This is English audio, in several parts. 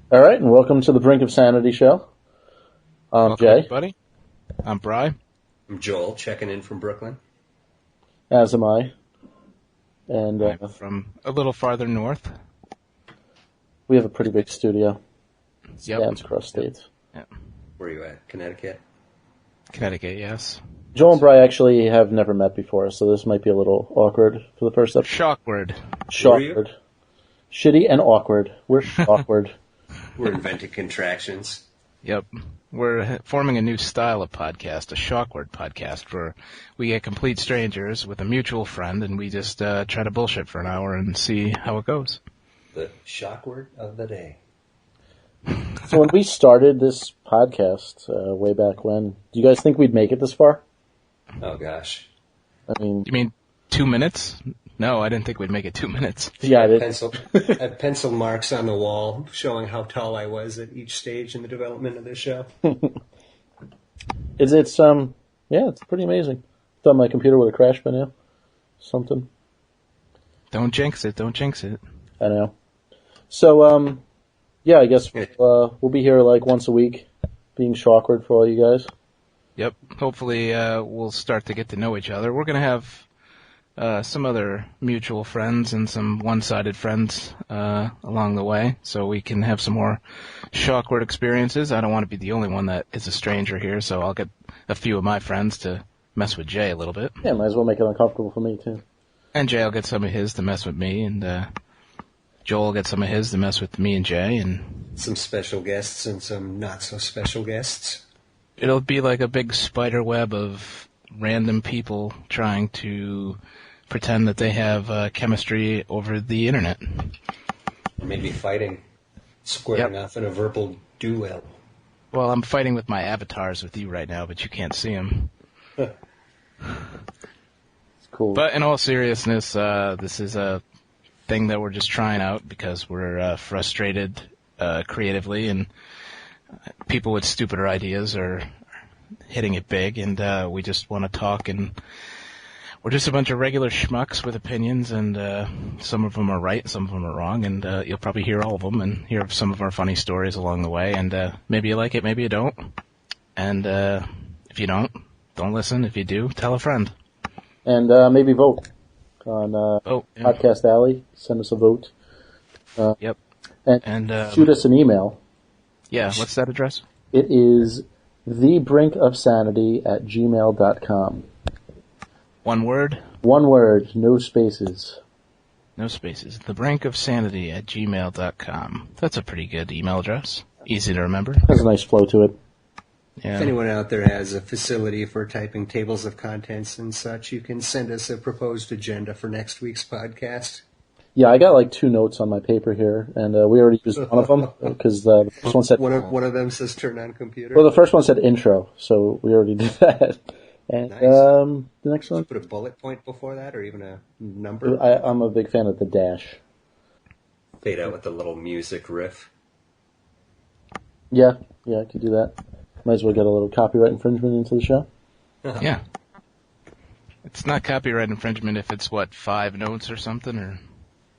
All right, and welcome to the Brink of Sanity show. I'm Welcome, Jay. everybody. I'm Bri. I'm Joel, checking in from Brooklyn. As am I. And I'm from a little farther north. we have a pretty big studio. Yep. Spans across states. Yep. Where are you at? Connecticut? Connecticut, yes. Joel and Bri actually have never met before, so this might be a little awkward for the first episode. Shawkward. Shawkward. Shitty and awkward. We're awkward. We're inventing contractions. Yep. We're forming a new style of podcast, a Shawkward podcast, where we get complete strangers with a mutual friend, and we just try to bullshit for an hour and see how it goes. The shockword of the day. So when we started this podcast way back when, do you guys think we'd make it this far? Oh, gosh. I mean, You mean 2 minutes? No, I didn't think we'd make it 2 minutes. yeah, I did. I had pencil marks on the wall showing how tall I was at each stage in the development of this show. It's pretty amazing. Thought my computer would have crashed by now. Something. Don't jinx it. Don't jinx it. I know. So, yeah, I guess we'll be here like once a week, being Shawkward for all you guys. Yep. Hopefully, we'll start to get to know each other. We're going to have some other mutual friends and some one-sided friends along the way, so we can have some more Shawkward experiences. I don't want to be the only one that is a stranger here, so I'll get a few of my friends to mess with Jay a little bit. Yeah, might as well make it uncomfortable for me, too. And Jay will get some of his to mess with me, and Joel will get some of his to mess with me and Jay, and Some special guests and some not-so-special guests. it'll be like a big spider web of random people trying to pretend that they have chemistry over the internet. Maybe fighting, squaring off in a verbal duel. Well, I'm fighting with my avatars with you right now, but you can't see them. It's cool. But in all seriousness, this is a thing that we're just trying out because we're frustrated creatively, and people with stupider ideas are hitting it big, and we just want to talk, and we're just a bunch of regular schmucks with opinions, and some of them are right, some of them are wrong, and you'll probably hear all of them and hear some of our funny stories along the way, and maybe you like it, maybe you don't. And if you don't listen. If you do, tell a friend. And maybe vote on Podcast Alley. Send us a vote. Yep. And shoot us an email. Yeah, what's that address? It is thebrinkofsanity@gmail.com. One word? One word, no spaces. No spaces. thebrinkofsanity@gmail.com. That's a pretty good email address. Easy to remember. Has a nice flow to it. Yeah. If anyone out there has a facility for typing tables of contents and such, you can send us a proposed agenda for next week's podcast. Yeah, I got like 2 notes on my paper here, and we already used one of them because the first one said... One of them says turn on computer. Well, the first one said intro, so we already did that. And Nice. the next Did you one... put a bullet point before that, or even a number? I'm a big fan of the dash. Fade out with the little music riff. Yeah, I could do that. Might as well get a little copyright infringement into the show. Yeah. It's not copyright infringement if it's, 5 notes or something, or...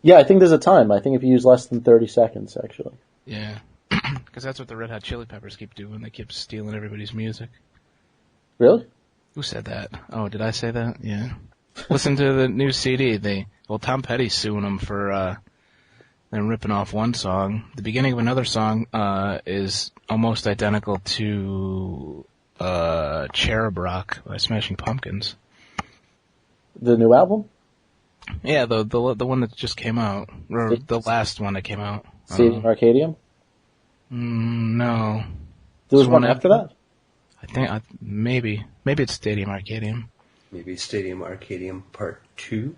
Yeah, I think there's a time. I think if you use less than 30 seconds, actually. Yeah. Because that's what the Red Hot Chili Peppers keep doing. They keep stealing everybody's music. Really? Who said that? Oh, did I say that? Yeah. Listen to the new CD. Tom Petty's suing them for them ripping off one song. The beginning of another song is almost identical to Cherub Rock by Smashing Pumpkins. The new album? Yeah, the one that just came out, or the last one that came out. Stadium Arcadium? No. There was one after that? I think maybe it's Stadium Arcadium. Maybe Stadium Arcadium Part 2?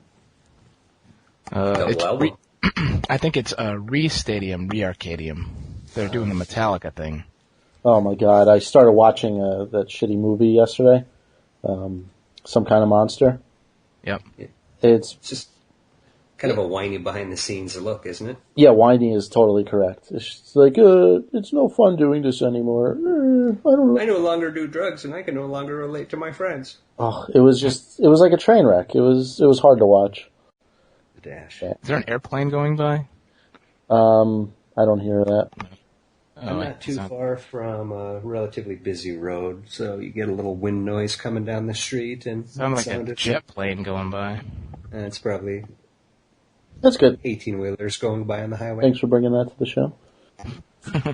I think it's Re-Stadium, Re-Arcadium. They're doing the Metallica thing. Oh my god, I started watching that shitty movie yesterday. Some Kind of Monster. Yep. It's just kind of a whiny behind-the-scenes look, isn't it? Yeah, whiny is totally correct. It's just like, it's no fun doing this anymore. I don't know. I no longer do drugs, and I can no longer relate to my friends. Oh, it was like a train wreck. It was hard to watch. The dash. Yeah. Is there an airplane going by? I don't hear that. I'm not too far from a relatively busy road, so you get a little wind noise coming down the street and Sounds like a jet plane going by. And it's probably That's good. 18-wheelers going by on the highway. Thanks for bringing that to the show.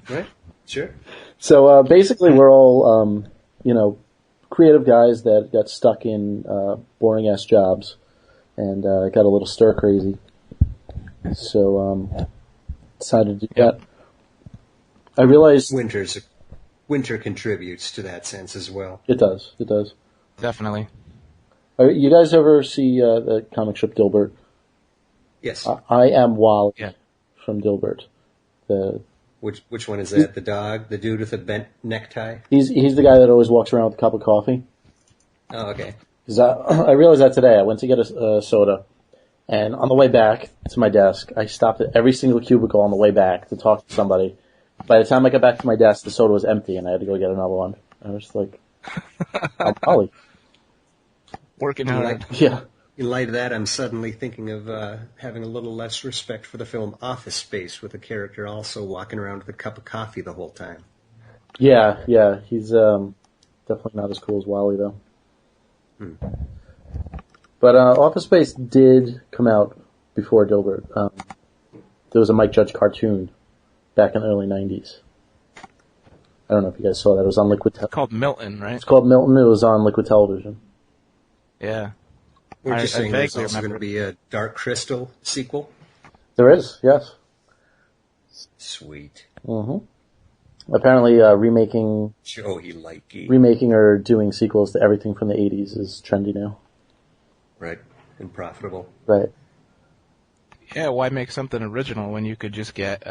Right? Sure. So basically, we're all creative guys that got stuck in boring ass jobs and got a little stir crazy. So decided to do that. I realized winter contributes to that sense as well. It does. It does. Definitely. You guys ever see the comic strip Dilbert? Yes. I am Wally from Dilbert. Which one is that? The dog? The dude with the bent necktie? He's the guy that always walks around with a cup of coffee. Oh, okay. 'Cause I realized that today. I went to get a soda, and on the way back to my desk, I stopped at every single cubicle on the way back to talk to somebody. By the time I got back to my desk, the soda was empty, and I had to go get another one. I was like, I'm Wally. Working hard. Yeah. In light of that, I'm suddenly thinking of having a little less respect for the film Office Space, with a character also walking around with a cup of coffee the whole time. Yeah. He's definitely not as cool as Wally, though. But Office Space did come out before Dilbert. There was a Mike Judge cartoon back in the early 90s. I don't know if you guys saw that. It was on Liquid Television. It's called Milton, right? It's called Milton. It was on Liquid Television. Yeah. We're just saying there's also going to be a Dark Crystal sequel? There is, yes. Sweet. Mm-hmm. Apparently, remaking Joey Likey. Remaking or doing sequels to everything from the 80s is trendy now. Right. And profitable. Right. Yeah, why make something original when you could just get,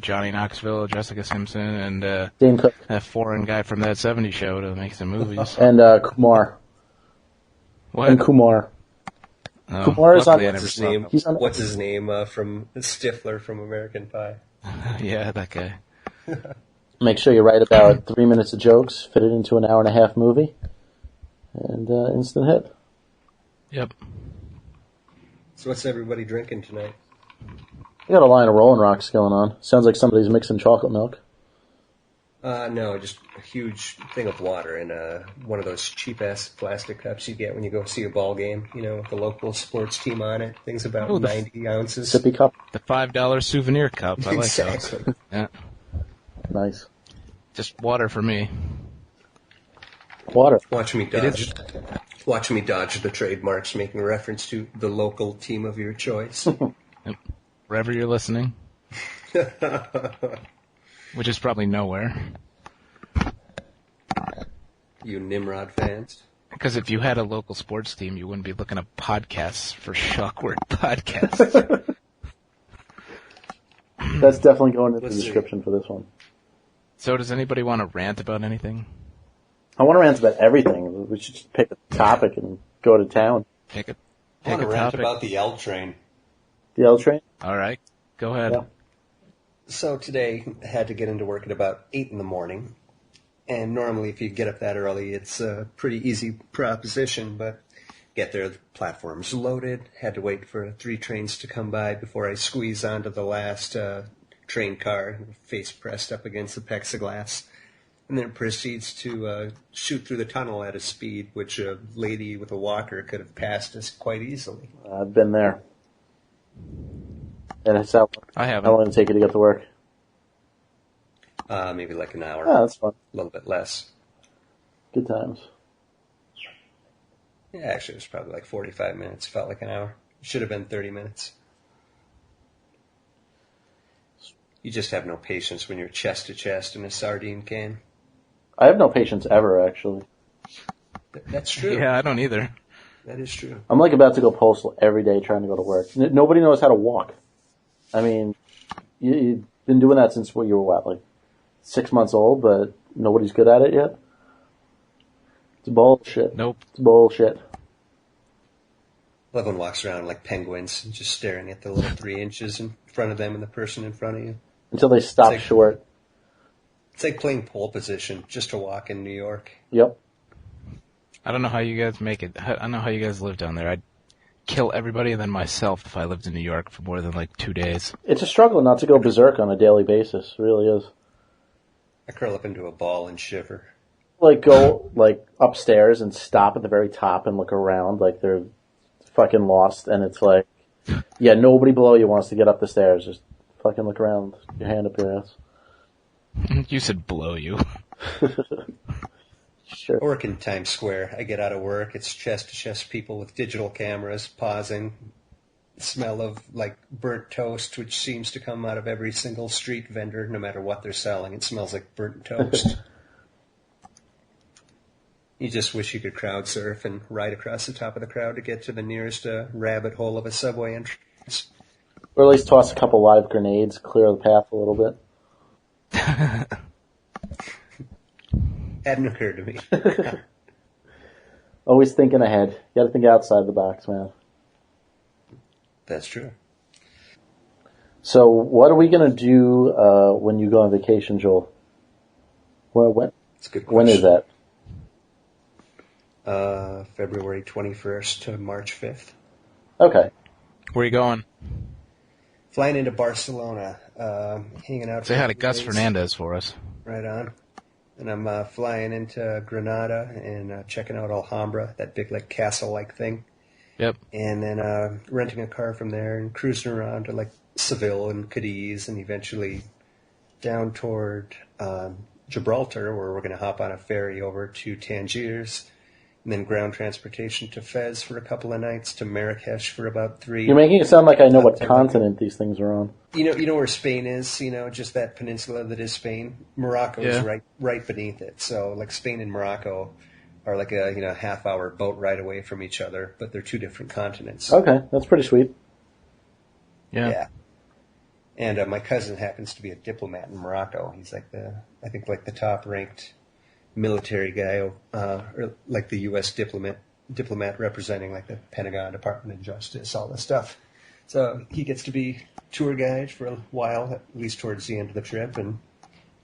Johnny Knoxville, Jessica Simpson, and Dane Cook. that foreign guy from that 70s show to make some movies. And Kumar. What? And Kumar. Oh, Kumar is on. What's his name? He's on. What's his name from Stifler from American Pie? Yeah, that guy. Make sure you write about 3 minutes of jokes, fit it into an hour and a half movie, and instant hit. Yep. So what's everybody drinking tonight? We got a line of Rolling Rocks going on. Sounds like somebody's mixing chocolate milk. No, just a huge thing of water in one of those cheap-ass plastic cups you get when you go see a ball game, with the local sports team on it. Things about 90 ounces. Sippy cup. The $5 souvenir cup. I like Exactly. those. Yeah. Nice. Just water for me. Water. Watch me dodge the trademarks, making reference to the local team of your choice. Wherever you're listening. Which is probably nowhere. You Nimrod fans. Because if you had a local sports team, you wouldn't be looking at podcasts for Shawkward podcasts. That's definitely going into the description for this one. So does anybody want to rant about anything? I want to rant about everything. We should just pick a topic and go to town. Pick a I want to rant topic. about the L train. The L train? All right. Go ahead. Yeah. So today, I had to get into work at about 8 in the morning. And normally if you get up that early, it's a pretty easy proposition, but get there, the platform's loaded. Had to wait for 3 trains to come by before I squeeze onto the last train car, face pressed up against the plexiglass. And then it proceeds to shoot through the tunnel at a speed which a lady with a walker could have passed us quite easily. I've been there. And it's how I haven't. long did it take you to get to work? Maybe like an hour. Oh, that's fun. A little bit less. Good times. Yeah, actually, it was probably like 45 minutes. Felt like an hour. It should have been 30 minutes. You just have no patience when you're chest to chest in a sardine can. I have no patience ever, actually. That's true. Yeah, I don't either. That is true. I'm like about to go postal every day trying to go to work. Nobody knows how to walk. I mean, you've been doing that since you were like 6 months old, but nobody's good at it yet? It's bullshit. Nope. It's bullshit. Everyone walks around like penguins, just staring at the little 3 inches in front of them and the person in front of you. Until they stop like- short. It's like playing pole position just to walk in New York. Yep. I don't know how you guys make it. I don't know how you guys live down there. I'd kill everybody and then myself if I lived in New York for more than like 2 days. It's a struggle not to go berserk on a daily basis. It really is. I curl up into a ball and shiver. Like go like upstairs and stop at the very top and look around like they're fucking lost, and it's like, yeah, nobody below you wants to get up the stairs. Just fucking look around, your hand up your ass. You said blow you. Sure. I work in Times Square. I get out of work. It's chest-to-chest people with digital cameras pausing. The smell of like burnt toast, which seems to come out of every single street vendor, no matter what they're selling. It smells like burnt toast. You just wish you could crowd surf and ride across the top of the crowd to get to the nearest rabbit hole of a subway entrance. Or at least toss a couple live grenades, clear the path a little bit. Hadn't occurred to me. Always thinking ahead. You gotta think outside the box, man. That's true. So, what are we gonna do when you go on vacation, Joel? When? It's a good question. When is that? February 21st to March 5th. Okay. Where are you going? Flying into Barcelona, hanging out. Say hi to Gus days. Fernandez for us. Right on. And I'm flying into Granada and checking out Alhambra, that big like castle-like thing. Yep. And then renting a car from there and cruising around to like Seville and Cadiz, and eventually down toward Gibraltar, where we're going to hop on a ferry over to Tangiers, and then ground transportation to Fez for a couple of nights, to Marrakesh for about 3. You're making it sound like I know what continent these things are on. You know where Spain is. You know, just that peninsula that is Spain. Morocco is right beneath it. So, like Spain and Morocco are like a half-hour boat ride away from each other, but they're two different continents. Okay, that's pretty sweet. Yeah. And my cousin happens to be a diplomat in Morocco. He's like the top-ranked military guy, or like the U.S. diplomat representing like the Pentagon, Department of Justice, all this stuff. So he gets to be tour guide for a while, at least towards the end of the trip, and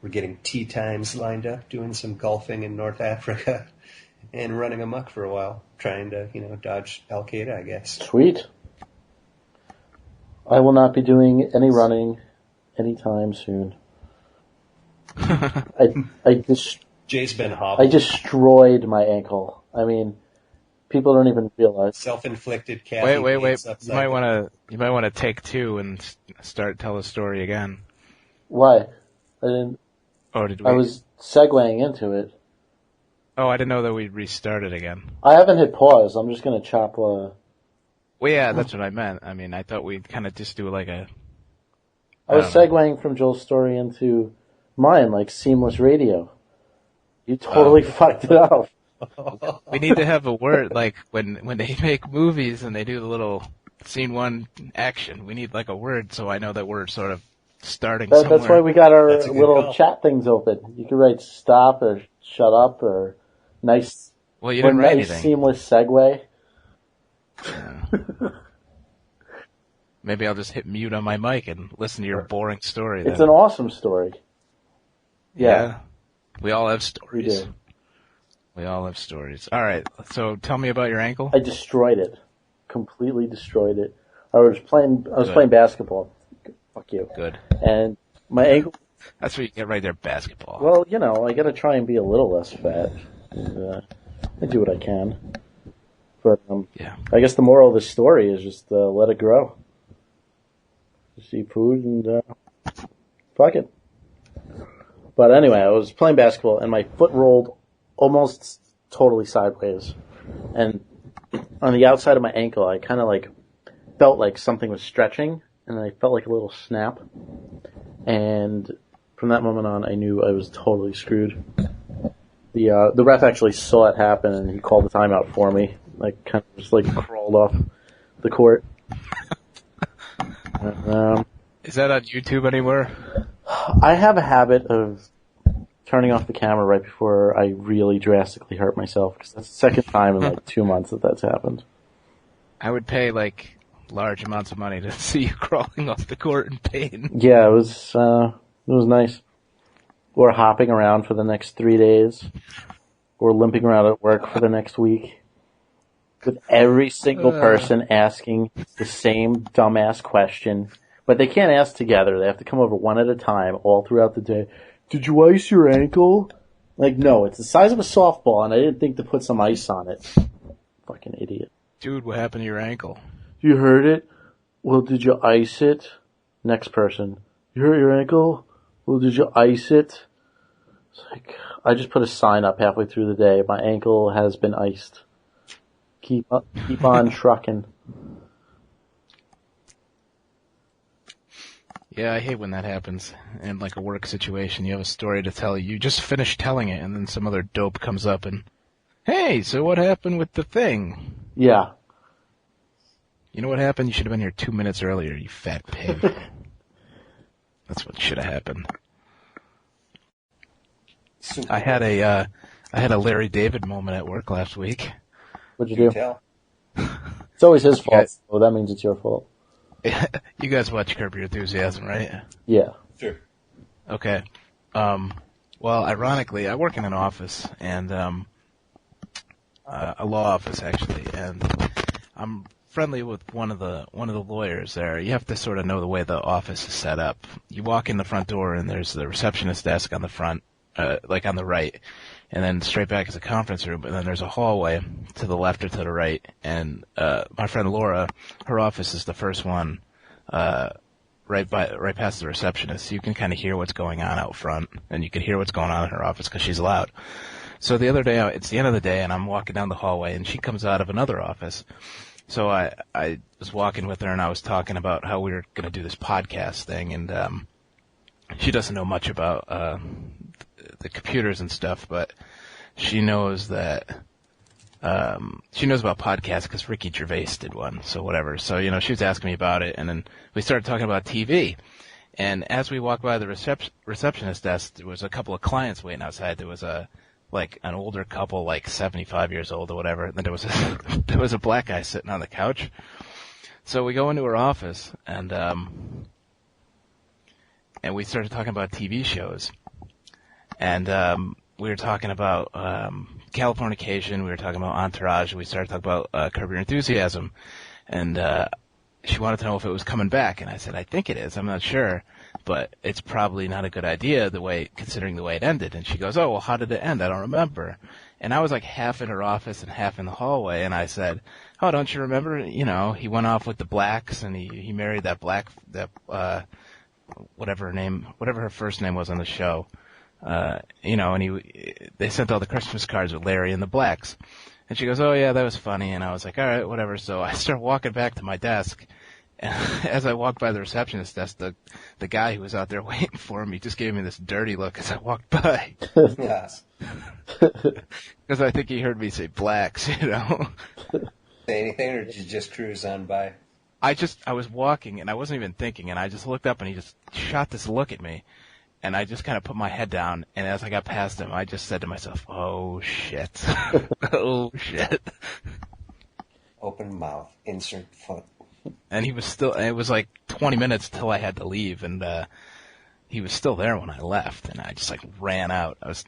we're getting tea times lined up, doing some golfing in North Africa, and running amok for a while, trying to dodge Al Qaeda, I guess. Sweet. I will not be doing any running anytime soon. Jay's been hobbled. I destroyed my ankle. I mean, people don't even realize. Self-inflicted Kathy. Wait. You might want to take two and tell the story again. Why? I didn't. Oh, did we? I was segueing into it. Oh, I didn't know that we'd restarted again. I haven't hit pause. I'm just gonna chop. Well, yeah, that's what I meant. I mean, I thought we'd kind of just do like a. I was segueing from Joel's story into mine, like seamless radio. You totally fucked it up. We need to have a word, like when they make movies and they do the little scene one action, we need like a word so I know that we're sort of starting somewhere. That's why we got our little call. chat things open. You can write stop or shut up or nice. Well, you didn't write nice anything. Seamless segue. Yeah. Maybe I'll just hit mute on my mic and listen to your boring story then. It's an awesome story. Yeah. We all have stories. We do. We all have stories. All right. So tell me about your ankle. I destroyed it. Completely destroyed it. I was playing basketball. Fuck you. Good. And my ankle. That's what you get right there, basketball. Well, I gotta try and be a little less fat. And, I do what I can. But, yeah. I guess the moral of the story is just, let it grow. Just eat food and, fuck it. But anyway, I was playing basketball and my foot rolled almost totally sideways. And on the outside of my ankle, I kind of like felt like something was stretching and I felt like a little snap. And from that moment on, I knew I was totally screwed. The ref actually saw it happen and he called the timeout for me. I kind of just like crawled off the court. And, is that on YouTube anywhere? I have a habit of turning off the camera right before I really drastically hurt myself because that's the second time in like 2 months that's happened. I would pay like large amounts of money to see you crawling off the court in pain. Yeah, it was nice. Or hopping around for the next 3 days, or limping around at work for the next week, with every single person asking the same dumbass question. But they can't ask together. They have to come over one at a time all throughout the day. Did you ice your ankle? Like, no, it's the size of a softball, and I didn't think to put some ice on it. Fucking idiot. Dude, what happened to your ankle? You hurt it? Well, did you ice it? Next person. You hurt your ankle? Well, did you ice it? It's like, I just put a sign up halfway through the day. My ankle has been iced. Keep on trucking. Yeah, I hate when that happens in like a work situation. You have a story to tell. You just finished telling it, and then some other dope comes up and, hey, so what happened with the thing? Yeah. You know what happened? You should have been here 2 minutes earlier, you fat pig. That's what should have happened. I had a Larry David moment at work last week. What'd you do? Tell. It's always his fault. Well, that means it's your fault. You guys watch Curb Your Enthusiasm, right? Yeah. Sure. Okay. Well, ironically, I work in an office, and a law office actually, and I'm friendly with one of the lawyers there. You have to sort of know the way the office is set up. You walk in the front door, and there's the receptionist desk on the front, like on the right, and then straight back is a conference room, and then there's a hallway to the left or to the right. And my friend Laura, her office is the first one, right past the receptionist. So you can kind of hear what's going on out front, and you can hear what's going on in her office because she's loud. So the other day, it's the end of the day, and I'm walking down the hallway, and she comes out of another office. So I was walking with her, and I was talking about how we were going to do this podcast thing, and she doesn't know much about the computers and stuff, but she knows that she knows about podcasts because Ricky Gervais did one, so whatever. So, she was asking me about it, and then we started talking about TV. And as we walked by the receptionist desk, there was a couple of clients waiting outside. There was an older couple, like 75 years old or whatever. And then there was a black guy sitting on the couch. So we go into her office, and we started talking about TV shows. And we were talking about Californication. We were talking about Entourage. We started talking about Curb Your Enthusiasm. And she wanted to know if it was coming back. And I said, I think it is. I'm not sure. But it's probably not a good idea considering the way it ended. And she goes, oh, well, how did it end? I don't remember. And I was like half in her office and half in the hallway. And I said, oh, don't you remember? He went off with the blacks, and he married that black, whatever her first name was on the show. And they sent all the Christmas cards with Larry and the blacks. And she goes, oh yeah, that was funny. And I was like, all right, whatever. So I start walking back to my desk. And as I walked by the receptionist desk, the guy who was out there waiting for me just gave me this dirty look as I walked by. Yes. Because I think he heard me say blacks, Say anything, or did you just cruise on by? I was walking, and I wasn't even thinking, and I just looked up, and he just shot this look at me. And I just kind of put my head down, and as I got past him, I just said to myself, oh, shit. Oh, shit. Open mouth, insert foot. And it was like 20 minutes till I had to leave, and he was still there when I left, and I just like ran out. I was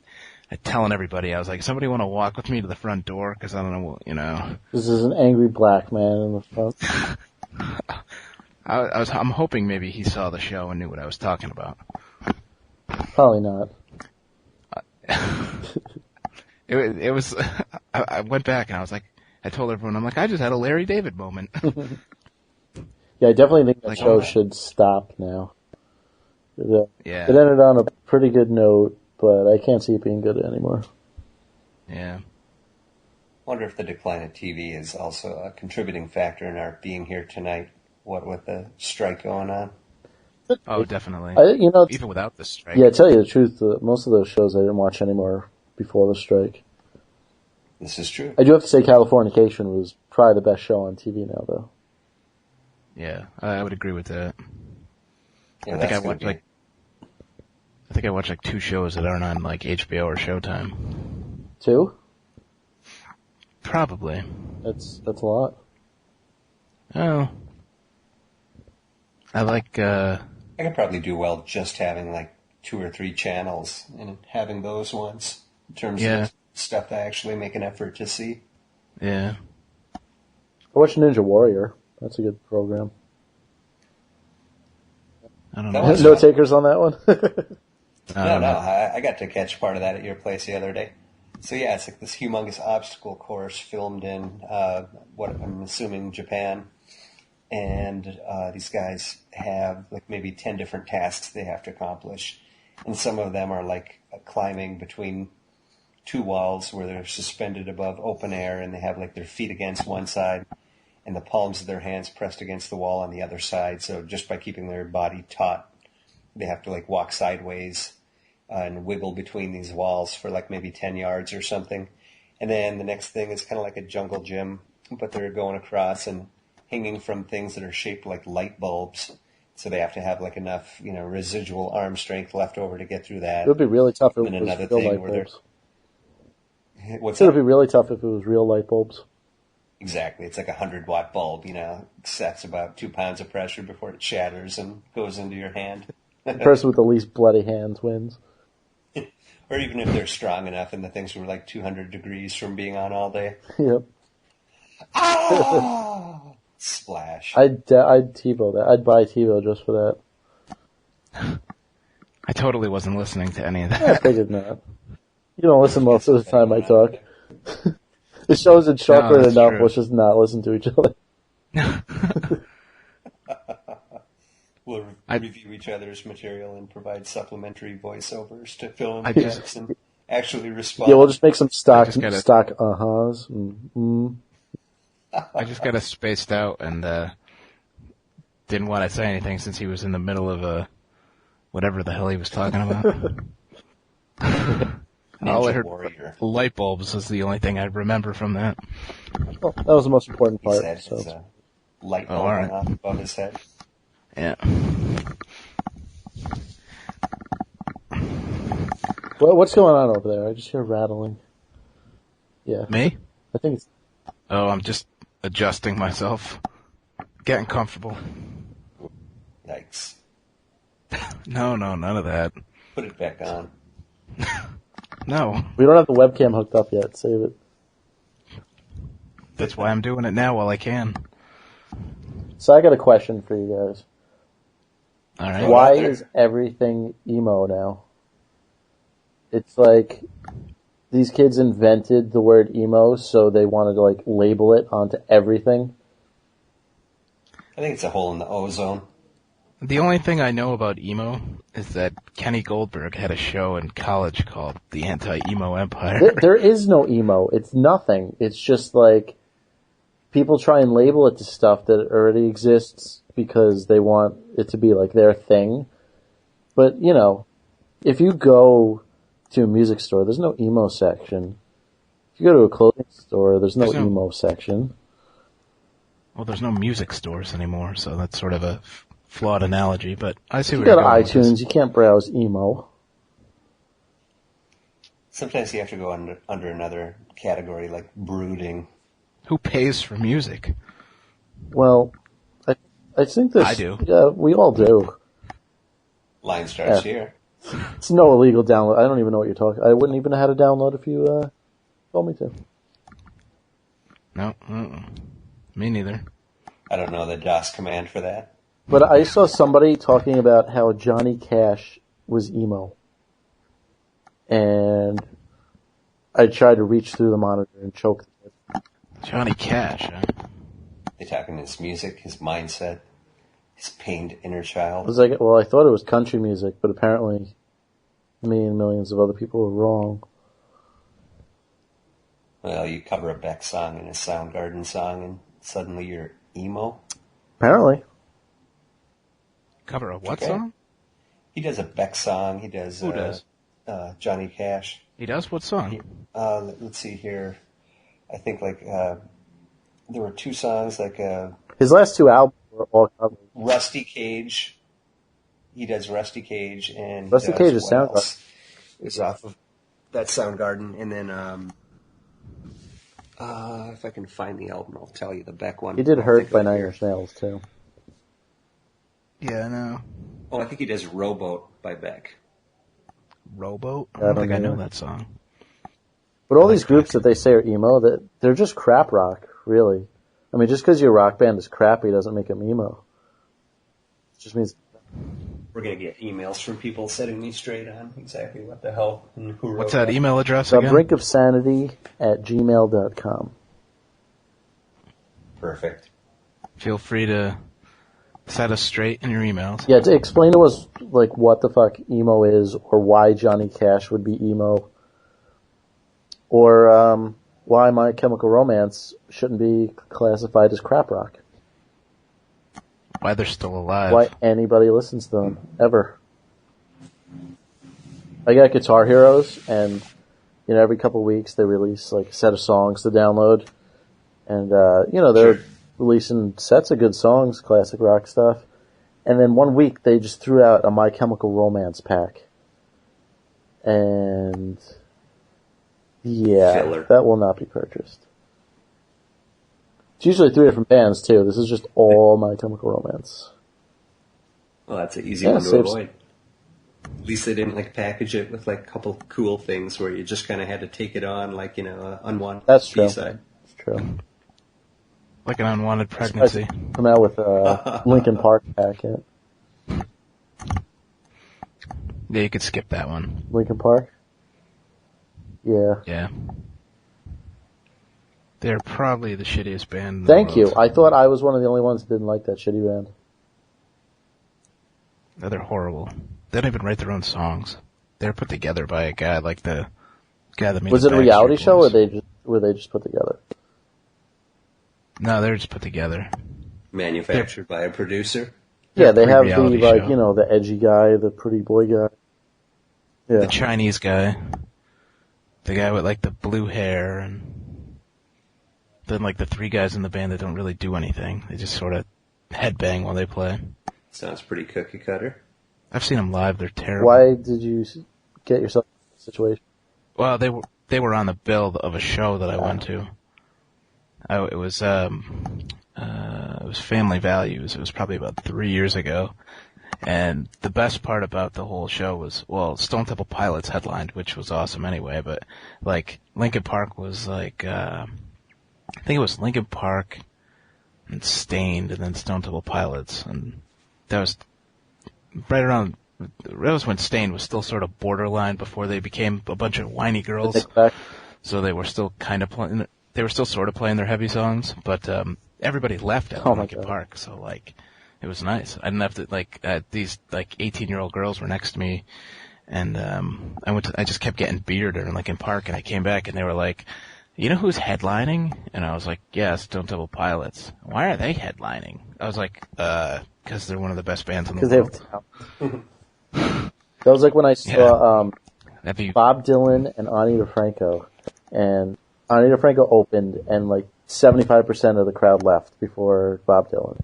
telling everybody, I was like, somebody want to walk with me to the front door? Because I don't know, This is an angry black man in the front. I'm hoping maybe he saw the show and knew what I was talking about. Probably not. It was. I went back and I was like, I told everyone, I'm like, I just had a Larry David moment. Yeah, I definitely think that Like, show oh. should stop now. Yeah. Yeah. It ended on a pretty good note, but I can't see it being good anymore. Yeah. Wonder if the decline of TV is also a contributing factor in our being here tonight. What with the strike going on? Oh, definitely. Even without the strike. Yeah, to tell you the truth, most of those shows I didn't watch anymore before the strike. This is true. I do have to say Californication was probably the best show on TV now, though. Yeah, I would agree with that. Yeah, I think I watched like 2 shows that aren't on like HBO or Showtime. 2? Probably. That's a lot. Oh. I like, I could probably do well just having like 2 or 3 channels and having those ones in terms of stuff I actually make an effort to see. Yeah. I watched Ninja Warrior. That's a good program. I don't That know. was No fun. takers on that one? No, I got to catch part of that at your place the other day. So yeah, it's like this humongous obstacle course filmed in what I'm assuming Japan, and these guys have like maybe 10 different tasks they have to accomplish, and some of them are like climbing between two walls where they're suspended above open air, and they have like their feet against one side and the palms of their hands pressed against the wall on the other side. So just by keeping their body taut, they have to like walk sideways and wiggle between these walls for like maybe 10 yards or something. And then the next thing is kind of like a jungle gym, but they're going across and hanging from things that are shaped like light bulbs. So they have to have like enough, residual arm strength left over to get through that. It would be really tough if And it was another real thing light where they're... bulbs. What's It would that? be really tough if it was real light bulbs. Exactly. It's like a 100-watt bulb, sets about 2 pounds of pressure before it shatters and goes into your hand. The person with the least bloody hands wins. Or even if they're strong enough and the things were like 200 degrees from being on all day. Yep. Ah! Splash. I'd TiVo that. I'd buy TiVo just for that. I totally wasn't listening to any of I that. figured not. You don't listen most of the time I talk. The show's in Shawkward that's enough, true. let's just not listen to each other. We'll review each other's material and provide supplementary voiceovers to fill in the I gaps just- and actually respond. Yeah, we'll just make some stock just gotta- uh-hs. I just got us spaced out and didn't want to say anything since he was in the middle of whatever the hell he was talking about. All I Ninja heard Warrior. light bulbs was the only thing I remember from that. Well, that was the most important He part. said So. his light bulb all right. went off above his head. Yeah. What's going on over there? I just hear rattling. Yeah, Me? I think it's... Oh, I'm just adjusting myself. Getting comfortable. Yikes. No, none of that. Put it back on. No. We don't have the webcam hooked up yet. Save it. That's why I'm doing it now while I can. So I got a question for you guys. All right. Why out there. is everything emo now? It's like these kids invented the word emo, so they wanted to like label it onto everything. I think it's a hole in the ozone. The only thing I know about emo is that Kenny Goldberg had a show in college called The Anti-Emo Empire. There is no emo. It's nothing. It's just like people try and label it to stuff that already exists because they want it to be like their thing. But, if you go to a music store, there's no emo section. If you go to a clothing store, there's no There's no- emo section. Well, there's no music stores anymore, so that's sort of a flawed analogy, but I see You where go you're to going with this. iTunes, you can't browse emo. Sometimes you have to go under another category like brooding. Who pays for music? Well, I think this... I do. Yeah, we all do. Line starts Yeah. here. It's no illegal download. I don't even know what you're talking... I wouldn't even know how to download if you told me to. No, me neither. I don't know the DOS command for that. But I saw somebody talking about how Johnny Cash was emo. And I tried to reach through the monitor and choke it. Johnny Cash, huh? They talking his music, his mindset, his pained inner I child. was like, well, I thought it was country music, but apparently me and millions of other people were wrong. Well, you cover a Beck song and a Soundgarden song, and suddenly you're emo. Apparently. Cover a what Okay. song? He does a Beck song. He does. Who does? Johnny Cash. He does? What song? Let's see here. I think there were two songs like His last two albums were all covers. Rusty Cage. He does Rusty Cage and Rusty Cage is what Soundgarden. else is off of that Soundgarden, and then if I can find the album, I'll tell you the Beck one. He did I'll Hurt think by of it Nine here. Inch Nails, too. Yeah, I know. Oh, I think he does Rowboat by Beck. Rowboat? I I don't don't think I know. know that song. But all these groups that they say are emo, they're just crap rock, really. I mean, just because your rock band is crappy doesn't make them emo. It just means We're going to get emails from people setting me straight on exactly what the hell and who wrote What's that what. email address The again? brinkofsanity@gmail.com. Perfect. Feel free to set us straight in your emails. Yeah, to explain to us, like, what the fuck emo is, or why Johnny Cash would be emo, or why My Chemical Romance shouldn't be classified as crap rock. Why they're still alive. Why anybody listens to them, ever. I got Guitar Heroes, and, you know, every couple of weeks they release, like, a set of songs to download, and, you know, they're releasing sets of good songs, classic rock stuff, and then one week they just threw out a My Chemical Romance pack. And yeah, Filler. that will not be purchased. It's usually 3 different bands too. This is just all My Chemical Romance. Well, that's an easy Yeah, one to saves- avoid. At least they didn't like package it with like a couple cool things where you just kind of had to take it on, like, you know, unwanted That's true. B-side. It's true. Like an unwanted pregnancy. Come out with a Linkin Park pack. Yeah. Yeah, you could skip that one. Linkin Park. Yeah. Yeah. They're probably the shittiest band in the Thank you. world. I thought I was one of the only ones that didn't like that shitty band. No, they're horrible. They don't even write their own songs. They're put together by a guy like the guy that made Was the it a reality Backstreet show, or Boys. were they just put together? No, they're just put together. Manufactured by a producer. Yeah, they have the, pre-reality like, show. you know, the edgy guy, the pretty boy guy. Yeah. The Chinese guy. The guy with like the blue hair, and then like the 3 guys in the band that don't really do anything. They just sort of headbang while they play. Sounds pretty cookie cutter. I've seen them live. They're terrible. Why did you get yourself in this situation? Well, they were on the bill of a show that I went to. It was Family Values. It was probably about 3 years ago. And the best part about the whole show was, well, Stone Temple Pilots headlined, which was awesome anyway, but, like, Linkin Park was like, I think it was Linkin Park and Stained and then Stone Temple Pilots, and that was right around, that was when Stained was still sort of borderline before they became a bunch of whiny girls. So they were still kind of playing, they were still sort of playing their heavy songs, but, everybody left at Oh my Linkin God. Park, so like, it was nice. I didn't have to, like, these, like, 18-year-old girls were next to me, and, I just kept getting beer during Linkin Park, and I came back, and they were like, you know who's headlining? And I was like, yeah, Stone Temple Pilots. Why are they headlining? I was like, because they're one of the best bands in the Because they world. have talent. That was like when I saw Have you, Bob Dylan and Ani DeFranco, and Ani DeFranco opened, and like 75% of the crowd left before Bob Dylan.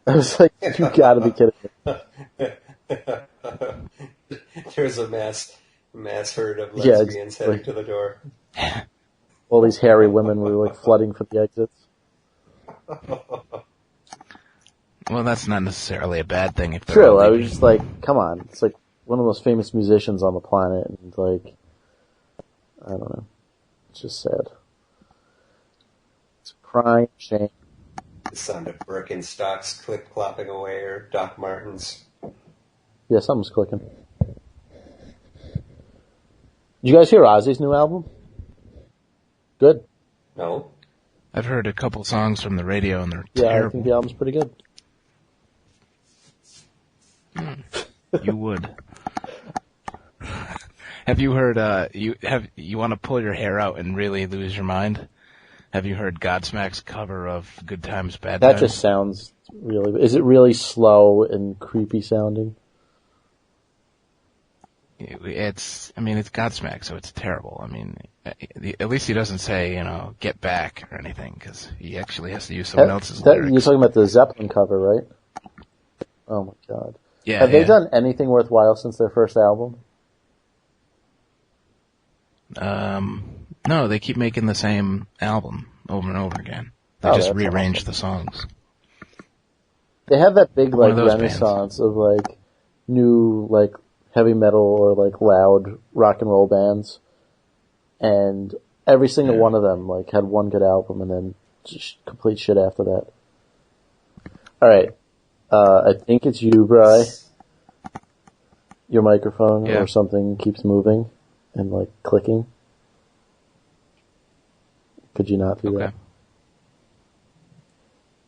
I was like, you gotta be kidding me. There's a mass herd of Yeah, lesbians heading to the door. All these hairy women were like flooding for the exits. well, that's not necessarily a bad thing if they're True, all I leaving. was just like, come on. It's like one of the most famous musicians on the planet, and like, I don't know. It's just sad. It's a crime, shame. The sound of Birkenstocks clip-clopping away, or Doc Martens. Yeah, something's clicking. Did you guys hear Ozzy's new album? Good. No? I've heard a couple songs from the radio, and they're Yeah, I terrible. think the album's pretty good. You would. Have you heard, you want to pull your hair out and really lose your mind? Have you heard Godsmack's cover of Good Times, Bad That Times? just sounds really... Is it really slow and creepy sounding? It's Godsmack, so it's terrible. I mean, at least he doesn't say, get back or anything, because he actually has to use someone else's lyrics. You're talking about the Zeppelin cover, right? Oh my god. Yeah, Have they yeah. done anything worthwhile since their first album? No, they keep making the same album over and over again. They Oh, just that's rearrange awesome. the songs. They have that big One like of those renaissance of like new like heavy metal or like loud rock and roll bands, and every single Yeah. one of them like had one good album and then just complete shit after that. All right, I think it's you, Bri. Your microphone or something keeps moving and like clicking. Could you not do that?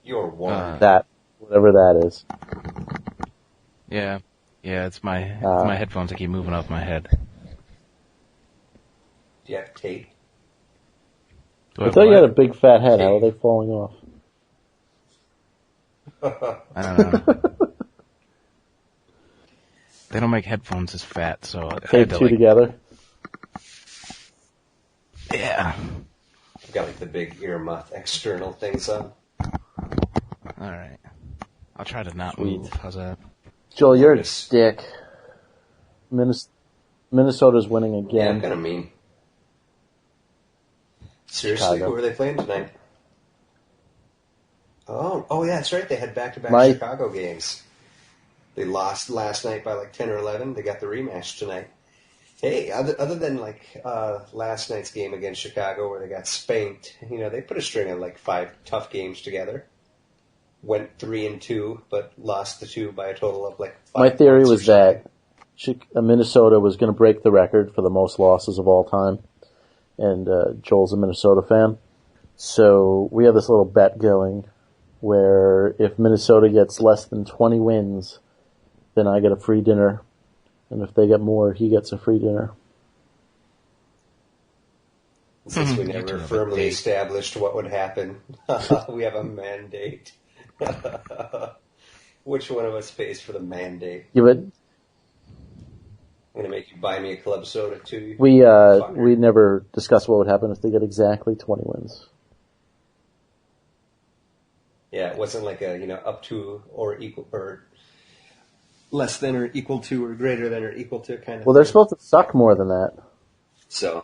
You're warned. That, whatever that is. Yeah, it's my headphones that keep moving off my head. Do you have tape? I thought you had a big fat head. How are they falling off? I don't know. They don't make headphones as fat, so I Tape two together. Yeah. I've got like the big ear muff external things on. All right. I'll try to not move. How's that? Joel, you're a dick. Minnesota's winning again. Yeah, I'm kind of mean. Seriously, Chicago. who are they playing tonight? Oh yeah, that's right. They had back-to-back Chicago games. They lost last night by like 10 or 11. They got the rematch tonight. Hey, other than like last night's game against Chicago where they got spanked, they put a string of like 5 tough games together. Went 3-2, but lost the 2 by a total of like 5. My theory was that Minnesota was going to break the record for the most losses of all time. And Joel's a Minnesota fan. So we have this little bet going where if Minnesota gets less than 20 wins, then I get a free dinner. And if they get more, he gets a free dinner. Since we never firmly established what would happen, we have a mandate. Which one of us pays for the mandate? Yeah, but I'm going to make you buy me a club soda, too. we never discussed what would happen if they get exactly 20 wins. Yeah, it wasn't like a, up to or equal or less than or equal to or greater than or equal to kind of Well, they're supposed to suck more than that. So,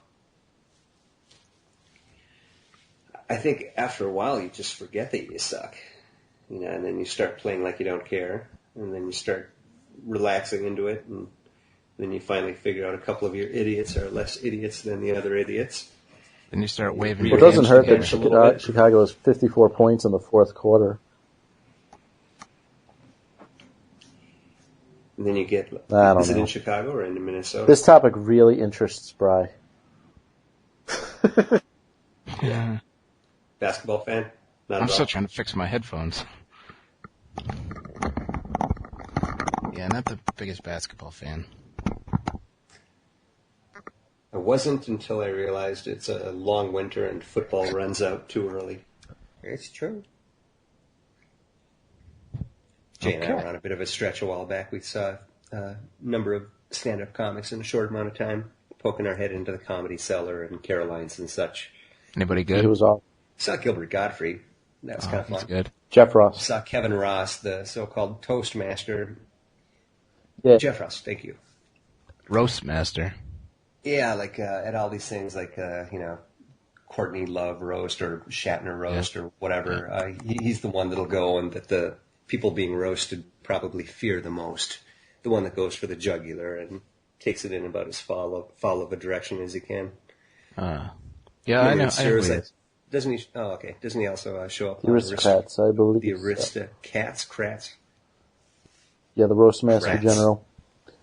I think after a while you just forget that you suck. And then you start playing like you don't care. And then you start relaxing into it. And then you finally figure out a couple of your idiots are less idiots than the other idiots. Then you start waving. Well, it doesn't hurt that Chicago has 54 points in the fourth quarter. And then you get, is it in Chicago or in Minnesota? This topic really interests Bri. Yeah. Basketball fan? I'm still trying to fix my headphones. Yeah, not the biggest basketball fan. I wasn't until I realized it's a long winter and football runs out too early. It's true. Jay and I were on a bit of a stretch a while back. We saw a number of stand-up comics in a short amount of time, poking our head into the Comedy Cellar and Caroline's and such. Anybody good? He was off. Saw Gilbert Gottfried. That was kind of fun. That's good. Jeff Ross. Saw Kevin Ross, the so-called Toastmaster. Yeah. Jeff Ross, thank you. Roast master. Yeah, like at all these things like, Courtney Love roast or Shatner roast or whatever. He's the one that'll go and that the people being roasted probably fear the most. The one that goes for the jugular and takes it in about as foul of a direction as he can. Yeah, I know. Doesn't he? Oh, okay. Doesn't he also show up? The Aristocrats, I believe. The Aristocrats. Yeah, the Roastmaster General.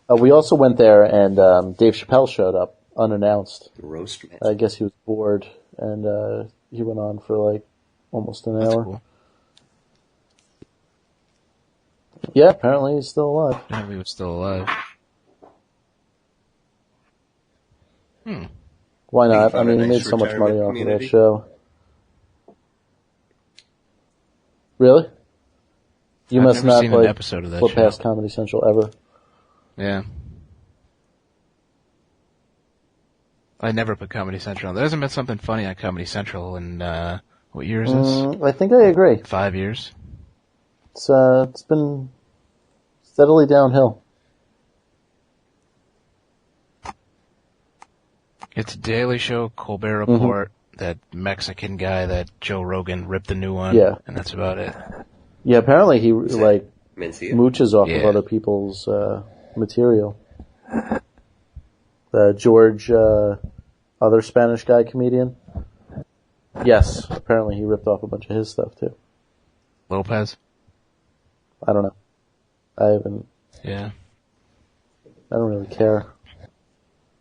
We also went there, and Dave Chappelle showed up unannounced. The Roastmaster. I guess he was bored, and he went on for like almost an hour. Cool. Yeah, apparently he's still alive. Apparently he was still alive. Why not? I mean, he made so much money off of that show. Really? You I've must never not seen an episode of that flip show. past Comedy Central ever. Yeah. I never put Comedy Central on. There hasn't been something funny on Comedy Central in, what year is this? I think I agree. 5 years? It's been steadily downhill. It's Daily Show, Colbert Report, that Mexican guy that Joe Rogan ripped the new one. Yeah. And that's about it. Yeah, apparently he mooches off of Yeah. other people's material. The George, other Spanish guy comedian. Yes, apparently he ripped off a bunch of his stuff too. Lopez? I don't know. I haven't. Yeah. I don't really care.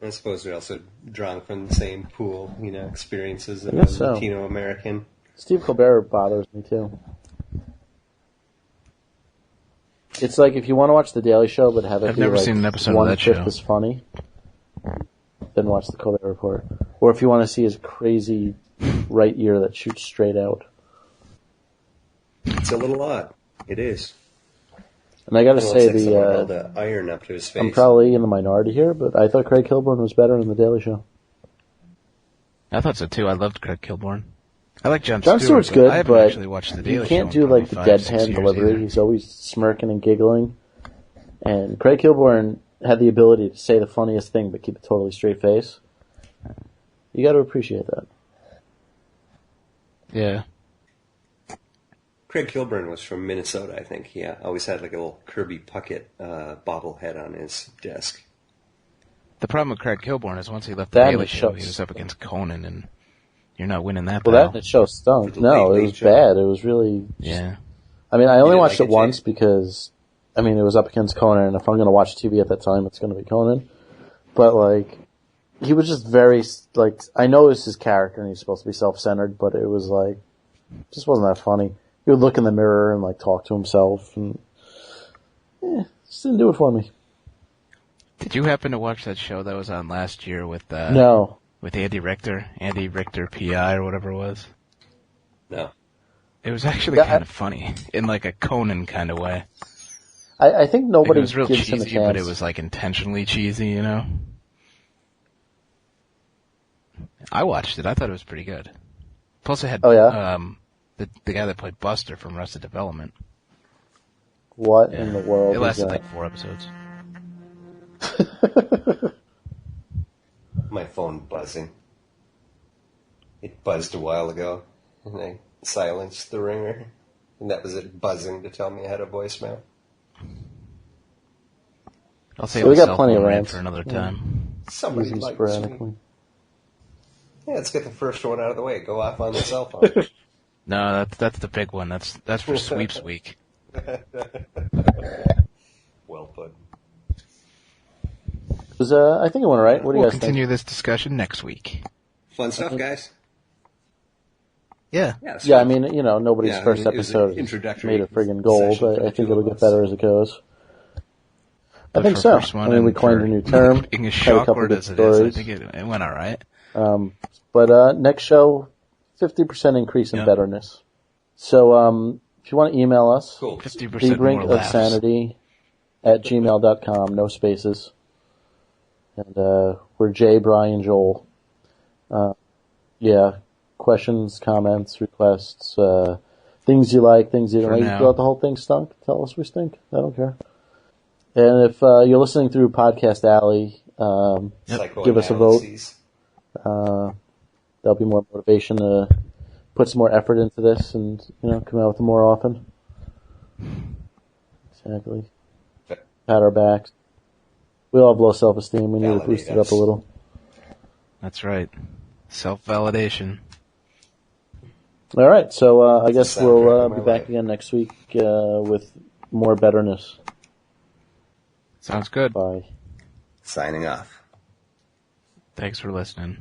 I suppose we're also drawn from the same pool, experiences of I a guess so. Latino American. Steve Colbert bothers me too. It's like if you want to watch The Daily Show but have it I've be never like seen an episode of that 1/5 show. as funny, then watch The Colbert Report. Or if you want to see his crazy right ear that shoots straight out. It's a little odd. It is. And I got to It looks say, like someone held an iron up to his face. I'm probably in the minority here, but I thought Craig Kilborn was better in The Daily Show. I thought so too. I loved Craig Kilborn. I like Jon Stewart's but good, I haven't but actually watched The Daily Show. you can't in do like the probably 5-6 deadpan years delivery. either. He's always smirking and giggling. And Craig Kilborn had the ability to say the funniest thing but keep a totally straight face. You got to appreciate that. Yeah. Craig Kilburn was from Minnesota, I think. He always had like a little Kirby Puckett bobblehead on his desk. The problem with Craig Kilborn is once he left The That Daily and Show, it he shows. was up against Conan, and you're not winning that Well, battle. that show stunk. The No, Late it Late was Show. bad. It was really... Yeah. I mean, I only didn't watched like it it, once Jay? because, I mean, it was up against Conan, and if I'm going to watch TV at that time, it's going to be Conan. But, like, he was just very, like, I know it's his character and he's supposed to be self-centered, but it was, like, just wasn't that funny. He would look in the mirror and, like, talk to himself, and, just didn't do it for me. Did you happen to watch that show that was on last year with No. with Andy Richter PI or whatever it was? No. It was actually Yeah, kind of funny in like a Conan kind of way. I think Like, nobody it was real gives him a cheesy, chance. but it was like intentionally cheesy, you know? I watched it. I thought it was pretty good. Plus, it had Oh, yeah? the guy that played Buster from Arrested Development. What in the world It is lasted that? like 4 episodes. My phone buzzing. It buzzed a while ago, and I silenced the ringer, and that was it buzzing to tell me I had a voicemail. I'll save So we the got cell plenty phone of rant rants. for another Yeah. time. Somebody Using likes sporadically. me. Yeah, let's get the first one out of the way. Go off on the cell phone. No, that's the big one. That's for sweeps week. Well put. It was, I think it went alright. What do you We'll guys continue this discussion next week. Fun stuff, guys. Yeah. think? Yeah, I mean, you know, nobody's Yeah, first it was an episode has introductory made a friggin' gold. session for I the think two it'll of get us. better as it goes. I But think for so. first one I mean, we and coined for a new term. Being as had a couple Shawkward good as it is, I stories. think it went alright. But next show, 50% increase in Yeah. betterness. So, if you want to email us, Cool. 50% brink more of laughs. sanity at gmail.com, no spaces. And we're Jay, Brian, Joel. Yeah, questions, comments, requests, things you like, things you don't For like. now. You thought the whole thing stunk? Tell us we stink. I don't care. And if you're listening through Podcast Alley, give us a vote. Psychoanalyses. There'll be more motivation to put some more effort into this and, you know, come out with it more often. Exactly. Pat our backs. We all have low self-esteem. We need to Validate boost it us. up a little. That's right. Self-validation. All right, so I guess Soundtrack we'll of my be back life. again next week with more betterness. Sounds good. Bye. Signing off. Thanks for listening.